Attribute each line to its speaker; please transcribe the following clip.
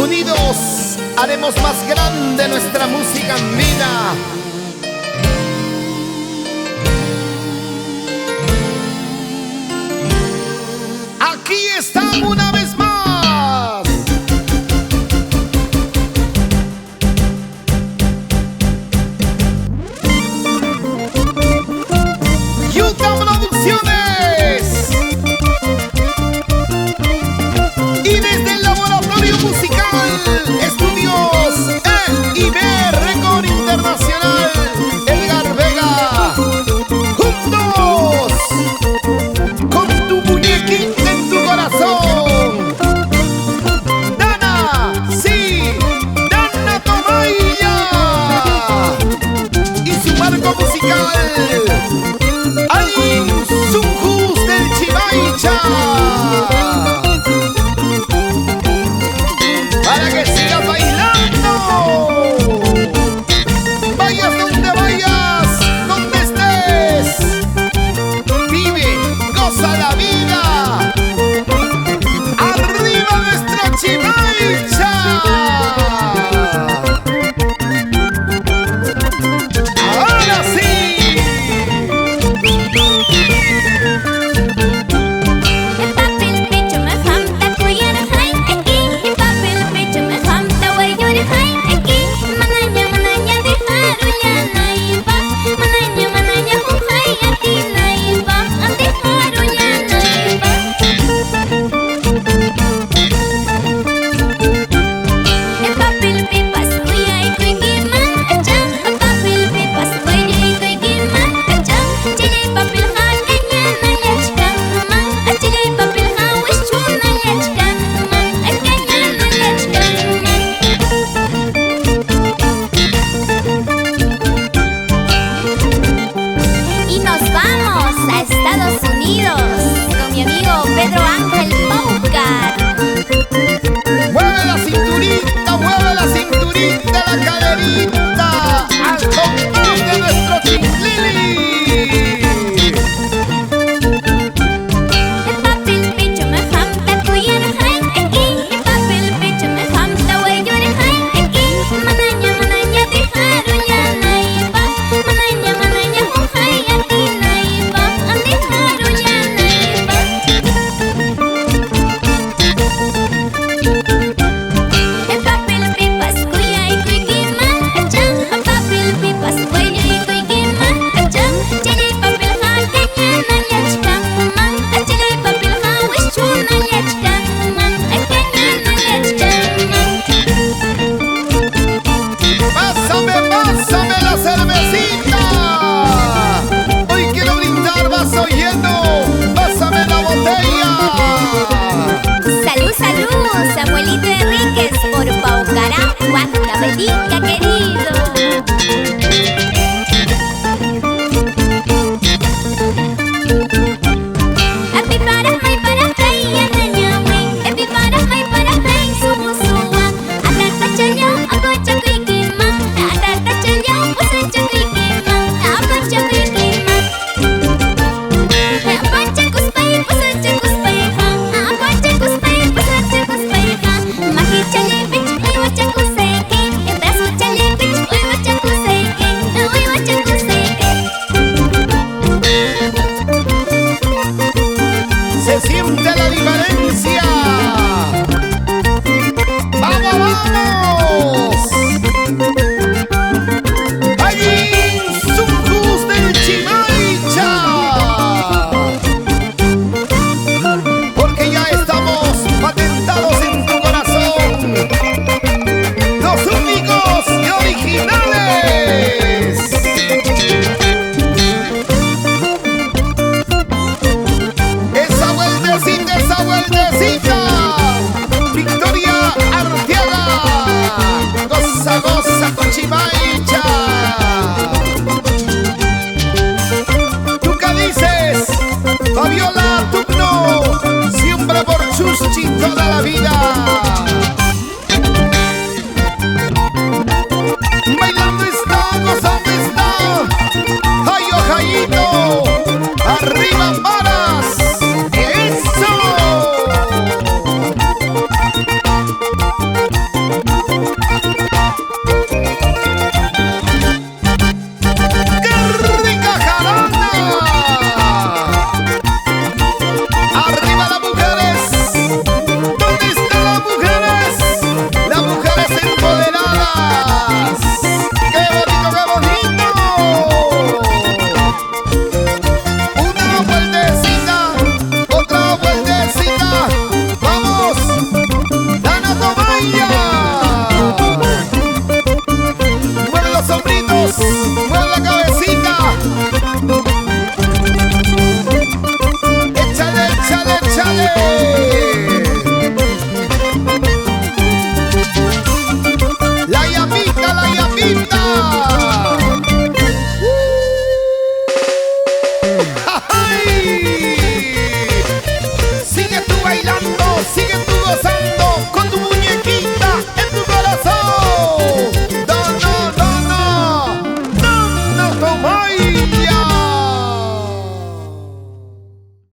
Speaker 1: Unidos haremos más grande nuestra música andina. Aquí están una vez más. Yuca Producciones. Y desde el laboratorio musical, estudios E&B Record Internacional, Edgar Vega. Juntos, con tu muñequita en tu corazón. Dana, sí, Dana Tomaya. Y su marco musical, Alin Sunjus del Chivaicha. Para que sigas bailando. Vayas donde vayas, donde estés. Vive, goza la vida. Arriba nuestra Chivaicha. Ahora sí. Mueve la cinturita, la caderita, al compás de nuestro Chinglili. Pásame la cervecita. Hoy quiero brindar vaso lleno. Pásame la botella.
Speaker 2: Salud, salud, Samuelito Enríquez por Paucará, Huancavelica.